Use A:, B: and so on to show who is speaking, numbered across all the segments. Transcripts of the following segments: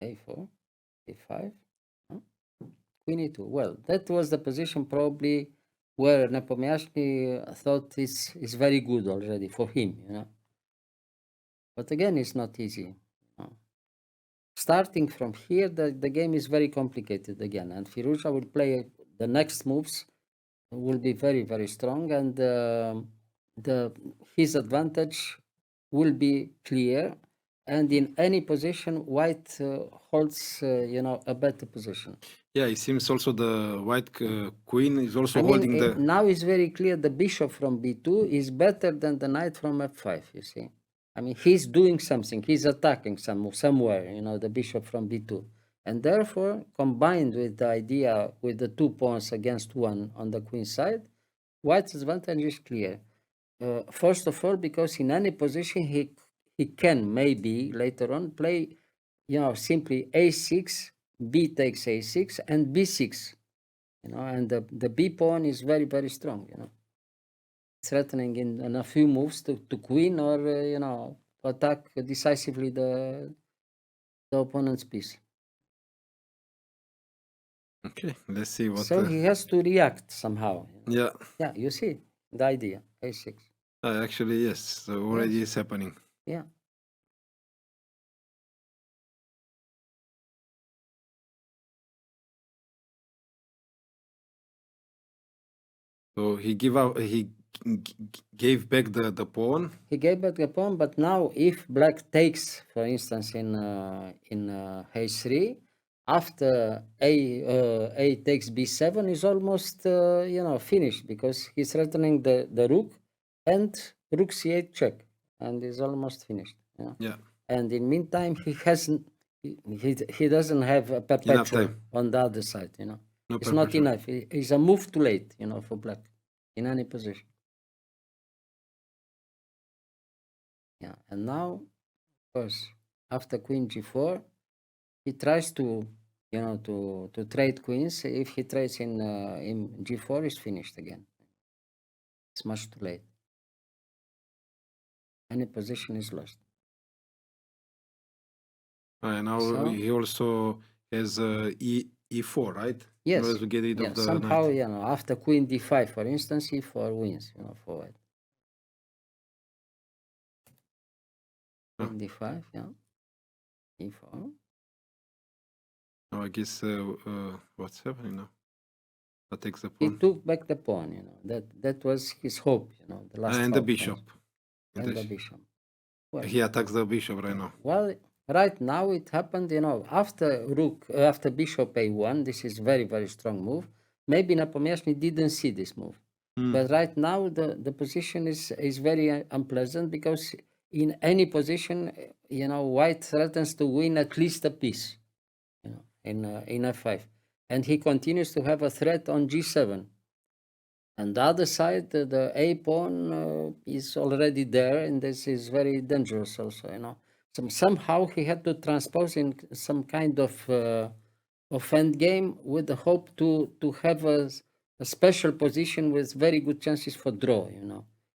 A: A4, A5, huh? Queen E2. Well, that was the position probably where Nepomniachtchi thought is very good already for him, But again, it's not easy. Starting from here, the game is very complicated again, and Firouja will play the next moves will be very, very strong, and his advantage will be clear. And in any position, White holds, a better position.
B: Yeah, it seems also the white queen is also
A: I mean,
B: holding the.
A: now it's very clear the bishop from b2 is better than the knight from f5, you see. I mean, he's doing something. He's attacking somewhere, the bishop from b2. And therefore, combined with the idea with the 2 pawns against 1 on the queen side, White's advantage is clear. First of all, because in any position he can maybe later on play, simply a6, b takes a6, and b6. And the b pawn is very, very strong, threatening in a few moves to queen or, to attack decisively the opponent's piece.
B: Okay, let's see what.
A: So he has to react somehow.
B: Yeah.
A: Yeah, you see the idea, a6.
B: Actually, yes, so already
A: Yes.
B: is happening.
A: Yeah.
B: So he gave back the pawn.
A: He gave back the pawn, but now if black takes, for instance, in h3, after a takes b7 is almost finished, because he's threatening the rook and rook c8 check, and is almost finished.
B: Yeah.
A: And in meantime, he doesn't have a perpetual on the other side. No, it's perpetual. Not enough. It's a move too late, for black in any position. Yeah, and now, of course, after queen g4, he tries to, to trade queens. If he trades in g4, it's finished again. It's much too late. Any position is lost.
B: And now he also has e4, right?
A: Yes.
B: To get rid of the
A: somehow,
B: knight.
A: After queen d5, for instance, e4 wins, for white. Queen d5, yeah. e4.
B: Now I guess what's happening now? That takes the pawn.
A: He took back the pawn, That was his hope, the last.
B: And the bishop.
A: And the bishop.
B: Well, he attacks the bishop right now.
A: Well, right now it happened, after bishop a1. This is very, very strong move. Maybe Nepomniachtchi didn't see this move. But right now the position is very unpleasant, because in any position, white threatens to win at least a piece, in f5. And he continues to have a threat on g7. And the other side, the a pawn is already there, and this is very dangerous also, somehow he had to transpose in some kind of endgame with the hope to have a special position with very good chances for draw,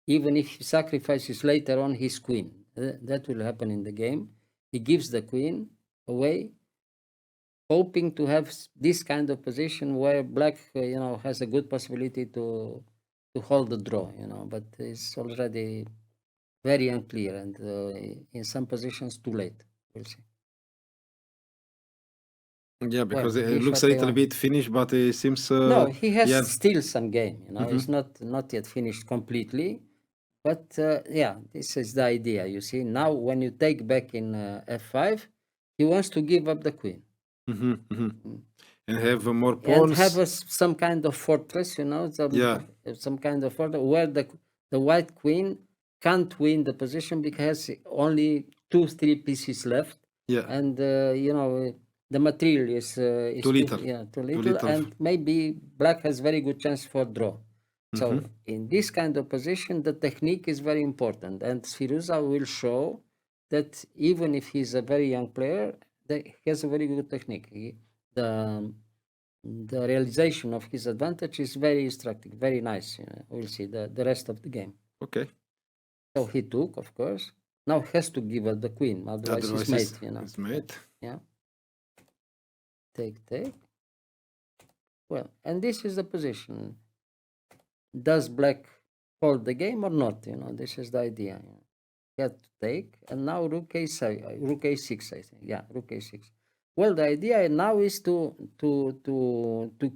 A: even if he sacrifices later on his queen. That will happen in the game. He gives the queen away, hoping to have this kind of position where black, has a good possibility to hold the draw, but it's already very unclear, and in some positions too late. We'll see.
B: Yeah, because it looks a little bit finished, but it seems.
A: No, he has still some game. It's not yet finished completely, but this is the idea. You see, now when you take back in f5, he wants to give up the queen.
B: And have more pawns.
A: And have some kind of fortress, some kind of fortress where the white queen can't win the position because only 2-3 pieces left.
B: Yeah.
A: And the material is too little. Too little, and maybe black has very good chance for draw. So in this kind of position, the technique is very important, and Firouja will show that even if he's a very young player, he has a very good technique. The realization of his advantage is very instructive, very nice. We'll see the rest of the game.
B: Okay.
A: So he took, of course. Now has to give up the queen, otherwise he's mate.
B: He's mate.
A: Yeah. take. Well, and this is the position. Does black hold the game or not? This is the idea. He had to take, and now rook a6, I think. Yeah, rook a6. Well, the idea now is to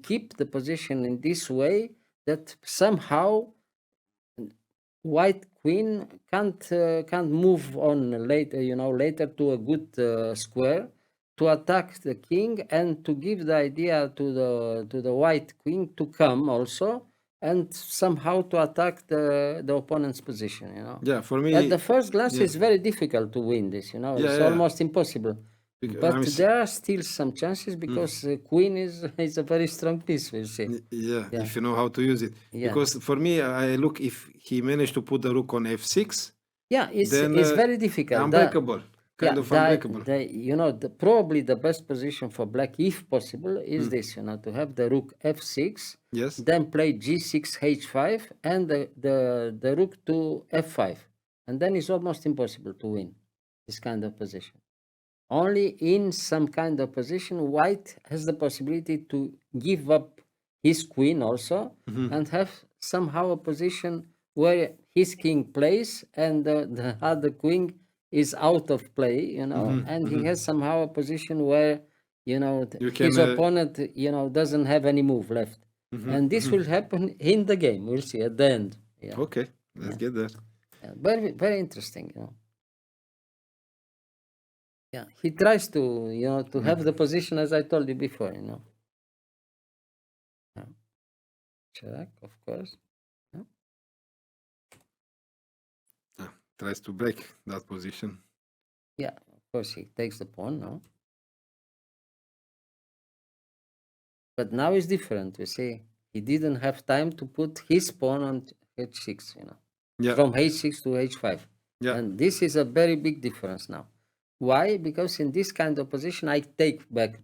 A: keep the position in this way that somehow white queen can't move on later to a good square to attack the king and to give the idea to the white queen to come also and somehow to attack the opponent's position.
B: Yeah, for me.
A: At the first glance,
B: yeah.
A: it's very difficult to win this. It's almost impossible. But there are still some chances because queen is a very strong piece, we'll see.
B: Yeah, if you know how to use it. Because for me, I look, if he managed to put the rook on f6,
A: it's very difficult.
B: Unbreakable. Unbreakable.
A: Probably the best position for black, if possible, is this, to have the rook f6, then play g6, h5, and the rook to f5. And then it's almost impossible to win this kind of position. Only in some kind of position, white has the possibility to give up his queen also and have somehow a position where his king plays and the other queen is out of play, and he has somehow a position where, his opponent, doesn't have any move left. And this will happen in the game. We'll see at the end. Yeah.
B: Okay, let's get there.
A: Yeah, very, very interesting, Yeah, he tries to, to have the position as I told you before, Yeah. Check, of course.
B: Tries to break that position.
A: Yeah, of course he takes the pawn now. But now it's different, you see. He didn't have time to put his pawn on h6, from h6 to h5.
B: Yeah.
A: And this is a very big difference now. Why? Because in this kind of position, I take back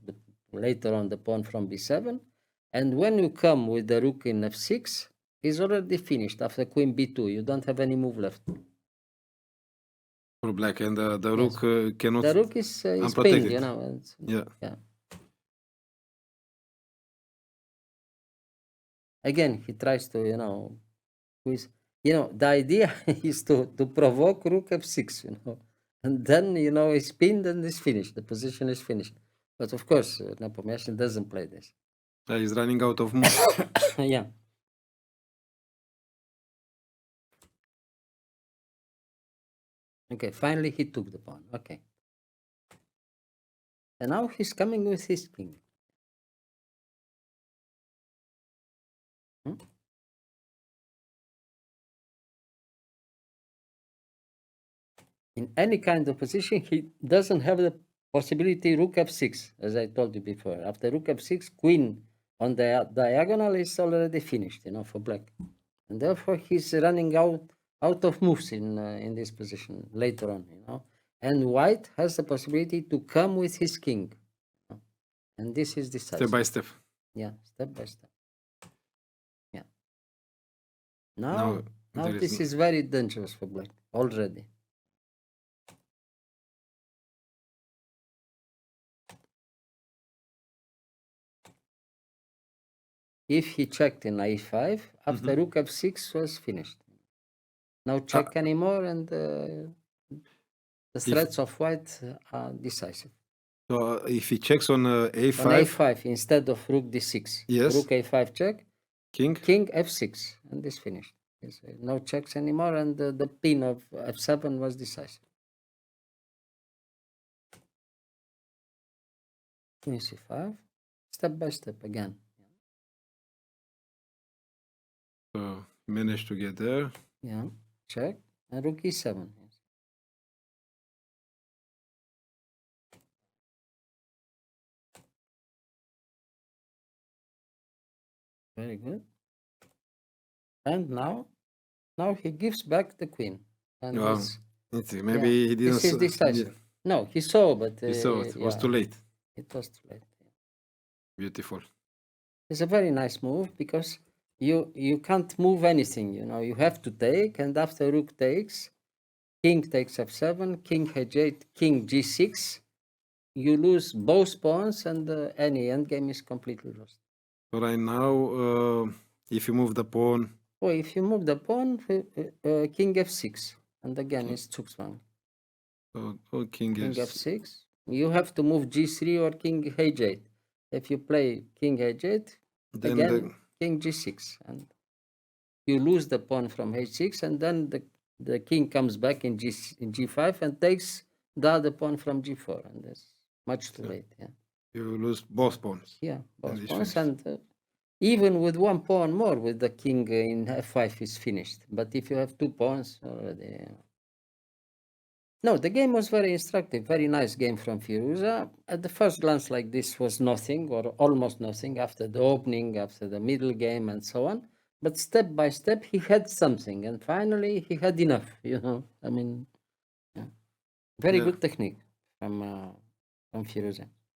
A: later on the pawn from b7. And when you come with the rook in f6, it's already finished after queen b2. You don't have any move left.
B: For black, and the rook cannot...
A: The rook is pinned,
B: Yeah.
A: Again, he tries to, the idea is to provoke rook f6, and then, it's pinned and it's finished. The position is finished. But of course, Nepomniachtchi doesn't play this.
B: He's running out of moves.
A: Yeah. Okay, finally he took the pawn. Okay. And now he's coming with his king. In any kind of position, he doesn't have the possibility rook f6, as I told you before. After rook f6, queen on the diagonal is already finished, for black. And therefore, he's running out of moves in this position later on, And white has the possibility to come with his king. And this is decisive.
B: Step by step.
A: Yeah, step by step. Yeah. Now this is very dangerous for black already. If he checked in a5, after rook f6 was finished. No check anymore, and the threats of white are decisive.
B: So if he checks on a5...
A: On a5 instead of rook d6.
B: Yes.
A: Rook a5 check.
B: King
A: f6, and this finished. No checks anymore, and the pin of f7 was decisive. Queen c5, step by step again.
B: So managed to get there.
A: Yeah, check, and rook e7. Yes. Very good. And now he gives back the queen. And
B: maybe he didn't.
A: This is decisive. Yeah. No, he saw, but
B: he saw it. It was too late.
A: It was too late. Yeah.
B: Beautiful.
A: It's a very nice move because you can't move anything. You have to take, and after rook takes, king takes f7, king h8, king g6, you lose both pawns, and any endgame is completely lost.
B: So right now, if you move the pawn,
A: Or if you move the pawn, king f6, and again it's Zugzwang.
B: so king
A: King
B: is
A: f6. You have to move g3 or king h8. If you play king h8,
B: then
A: again king g6, and you lose the pawn from h6, and then the king comes back in g5 and takes the other pawn from g4, and that's much too late. Yeah,
B: you lose both pawns.
A: yeah, both
B: it's
A: pawns,
B: finished.
A: and even with one pawn more, with the king in f5 is finished. But if you have two pawns already. No, the game was very instructive, very nice game from Firouja. At the first glance like this was nothing or almost nothing after the opening, after the middle game and so on. But step by step, he had something, and finally he had enough, I mean, yeah. Very
B: Yeah.
A: good technique from Firouja.